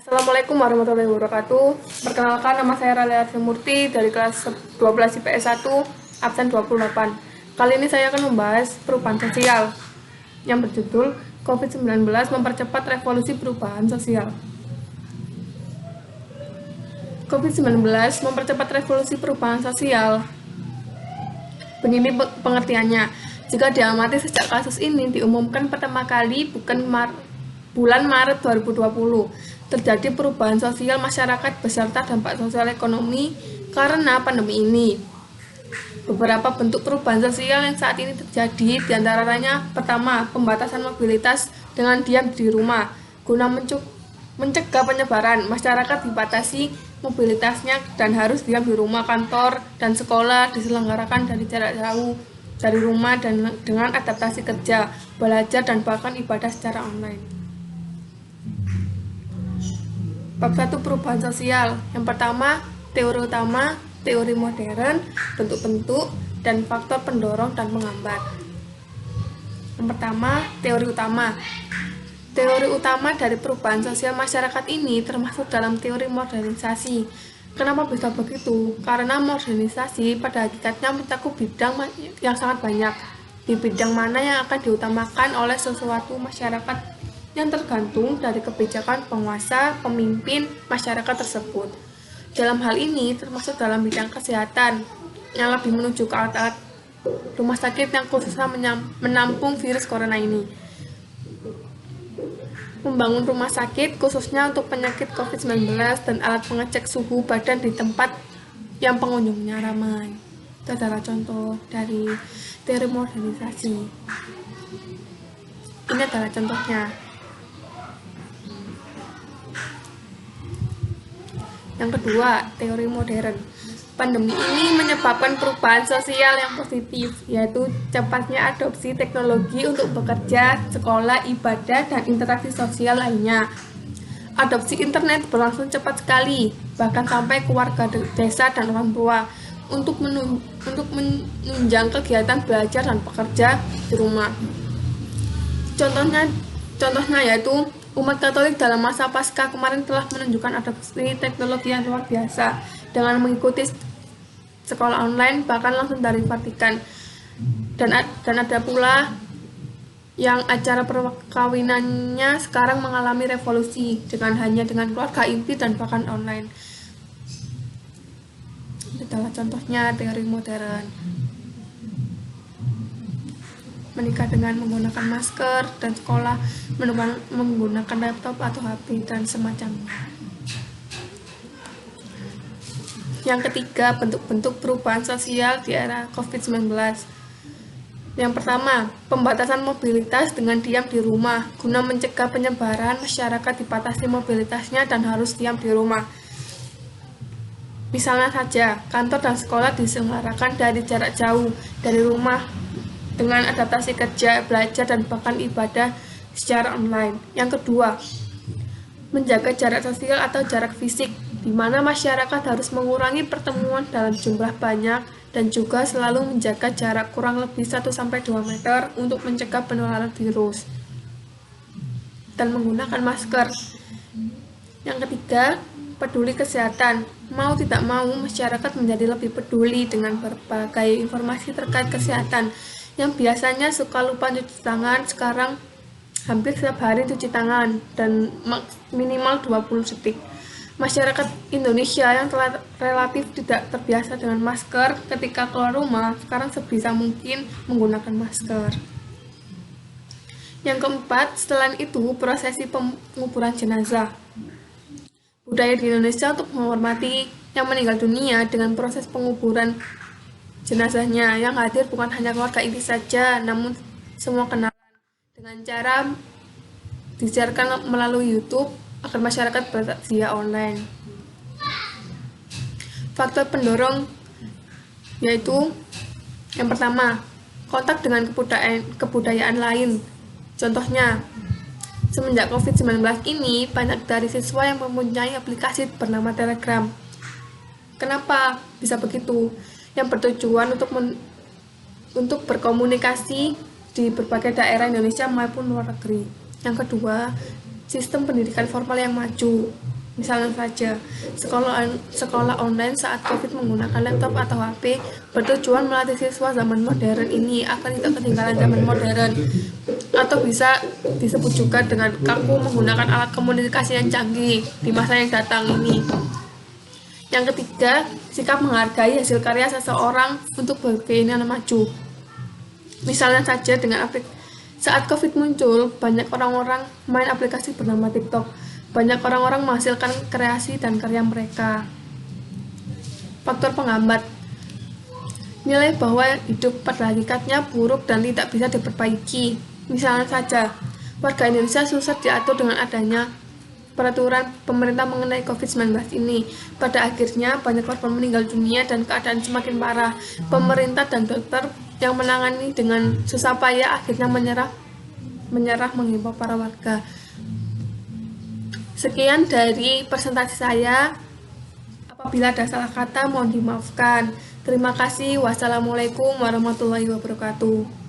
Assalamualaikum warahmatullahi wabarakatuh. Perkenalkan, nama saya Ralia Murti dari kelas 12 IPS 1, absen 28. Kali ini saya akan membahas perubahan sosial yang berjudul COVID-19 mempercepat revolusi perubahan sosial. COVID-19 mempercepat revolusi perubahan sosial. Begini pengertiannya, jika diamati sejak kasus ini diumumkan pertama kali bulan Maret 2020, terjadi perubahan sosial masyarakat beserta dampak sosial ekonomi karena pandemi ini. Beberapa bentuk perubahan sosial yang saat ini terjadi diantaranya: pertama, pembatasan mobilitas dengan diam di rumah. Guna mencegah penyebaran, masyarakat dibatasi mobilitasnya dan harus diam di rumah. Kantor dan sekolah diselenggarakan dari jarak jauh dari rumah dan dengan adaptasi kerja, belajar, dan bahkan ibadah secara online. Bab 1, perubahan sosial. Yang pertama, teori utama, teori modern, bentuk-bentuk, dan faktor pendorong dan penghambat. Yang pertama, teori utama. Teori utama dari perubahan sosial masyarakat ini termasuk dalam teori modernisasi. Kenapa bisa begitu? Karena modernisasi pada hakikatnya mencakup bidang yang sangat banyak. Di bidang mana yang akan diutamakan oleh sesuatu masyarakat yang tergantung dari kebijakan penguasa, pemimpin, masyarakat tersebut. Dalam hal ini termasuk dalam bidang kesehatan yang lebih menuju ke alat-alat rumah sakit yang khususnya menampung virus corona ini. Membangun rumah sakit khususnya untuk penyakit COVID-19 dan alat pengecek suhu badan di tempat yang pengunjungnya ramai. Itu adalah contoh dari teori modernisasi. Ini adalah contohnya. Yang kedua, teori modern. Pandemi ini menyebabkan perubahan sosial yang positif, yaitu cepatnya adopsi teknologi untuk bekerja, sekolah, ibadah, dan interaksi sosial lainnya. Adopsi internet berlangsung cepat sekali, bahkan sampai ke warga desa dan orang tua untuk menunjang kegiatan belajar dan bekerja di rumah. Contohnya yaitu umat Katolik dalam masa Paskah kemarin telah menunjukkan adopsi teknologi yang luar biasa dengan mengikuti sekolah online bahkan langsung dari Vatikan. Dan ada pula yang acara perkawinannya sekarang mengalami revolusi hanya dengan keluarga inti dan bahkan online. Itu adalah contohnya teori modern. Menikah dengan menggunakan masker, dan sekolah menggunakan laptop atau HP dan semacamnya. Yang ketiga, bentuk-bentuk perubahan sosial di era COVID-19. Yang pertama, pembatasan mobilitas dengan diam di rumah. Guna mencegah penyebaran, masyarakat dibatasi mobilitasnya dan harus diam di rumah. Misalnya saja, kantor dan sekolah diselenggarakan dari jarak jauh dari rumah dengan adaptasi kerja, belajar, dan bahkan ibadah secara online. Yang kedua, menjaga jarak sosial atau jarak fisik, di mana masyarakat harus mengurangi pertemuan dalam jumlah banyak dan juga selalu menjaga jarak kurang lebih 1-2 meter untuk mencegah penularan virus dan menggunakan masker. Yang ketiga, peduli kesehatan. Mau tidak mau, masyarakat menjadi lebih peduli dengan berbagai informasi terkait kesehatan. Yang biasanya suka lupa cuci tangan, sekarang hampir setiap hari cuci tangan dan minimal 20 detik. Masyarakat Indonesia yang telah relatif tidak terbiasa dengan masker ketika keluar rumah, sekarang sebisa mungkin menggunakan masker. Yang keempat, selain itu, prosesi penguburan jenazah. Budaya di Indonesia untuk menghormati yang meninggal dunia dengan proses penguburan jenazahnya. Yang hadir bukan hanya keluarga inti saja, namun semua kenalan, dengan cara disiarkan melalui YouTube agar masyarakat bersedia online. Faktor pendorong yaitu yang pertama, kontak dengan kebudayaan lain. Contohnya, semenjak COVID-19 ini, banyak dari siswa yang mempunyai aplikasi bernama Telegram. Kenapa bisa begitu? Yang bertujuan untuk berkomunikasi di berbagai daerah Indonesia maupun luar negeri. Yang kedua, sistem pendidikan formal yang maju. Misalnya saja, sekolah online saat COVID menggunakan laptop atau HP bertujuan melatih siswa zaman modern ini agar tidak ketinggalan zaman modern, atau bisa disebut juga dengan kaku menggunakan alat komunikasi yang canggih di masa yang datang ini. Yang ketiga, sikap menghargai hasil karya seseorang untuk berkeinginan maju. Misalnya saja saat COVID muncul, banyak orang-orang main aplikasi bernama TikTok. Banyak orang-orang menghasilkan kreasi dan karya mereka. Faktor penghambat. Nilai bahwa hidup pada hakikatnya buruk dan tidak bisa diperbaiki. Misalnya saja, warga Indonesia susah diatur dengan adanya peraturan pemerintah mengenai COVID-19 ini. Pada akhirnya, banyak korban meninggal dunia dan keadaan semakin parah. Pemerintah dan dokter yang menangani dengan susah payah akhirnya menyerah menghimbau para warga. Sekian dari presentasi saya. Apabila ada salah kata, mohon dimaafkan. Terima kasih. Wassalamualaikum warahmatullahi wabarakatuh.